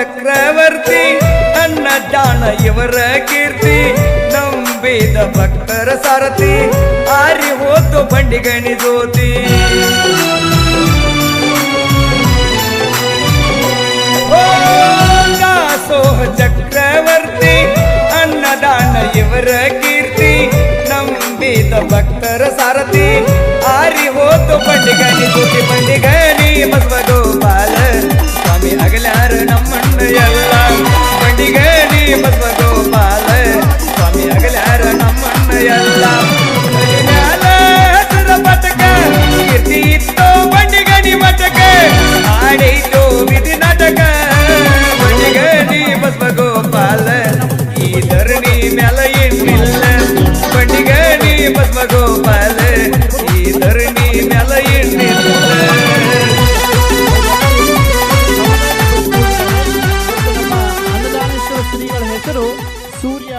ಚಕ್ರವರ್ತಿ ಅನ್ನದಾನ ಇವರ ಕೀರ್ತಿ ನಂಬಿದ ಭಕ್ತರ ಸಾರಥಿ ಆರಿ ಹೋತು ಬಂಡಿಗಣಿ ಜ್ಯೋತಿ ದಾಸೋಹ ಚಕ್ರವರ್ತಿ ಅನ್ನದಾನ ಇವರ ಕೀರ್ತಿ ನಂಬಿದ ಭಕ್ತರ ಸಾರಥಿ ಆರಿ ಹೋತು ಬಂಡಿಗಣಿ ಜ್ಯೋತಿ ಬಂಡಿಗಣಿ ಬಸವ ಗೋಪಾಲ ಸ್ವಾಮಿ ಅಗಲ್ಯಾರ ನಮ್ಮಣ್ಣ ಎಲ್ಲ ಬಂಡಿಗಣಿ ಬಸವ ಗೋಪಾಲ ಸ್ವಾಮಿ ಅಗಲ್ಯಾರ ನಮ್ಮಣ್ಣ ಎಲ್ಲ ಹಸಿರ ಪಟಕ ಕೀರ್ತಿ ಇತ್ತು ಬಂಡಿಗಣಿ ಮಟಕ ಆಡೈತು ವಿಧಿ ನಾಟಕ ಬಂಡಿಗಣಿ ಬಸವ ಗೋಪಾಲ ಈ ಧರಣಿ ಮ್ಯಾಲ ಎಣ್ಣಿಲ್ಲ ಬಂಡಿಗಣಿ ಬಸವ ಗೋಪಾಲ ಈ ಧರಣಿ ಮ್ಯಾಲ ಎಣ್ಣಿಲ್ಲ. ಅನ್ನದಾನೇಶ್ವರ ಶ್ರೀಗಳ ಹೆಸರು ಸೂರ್ಯ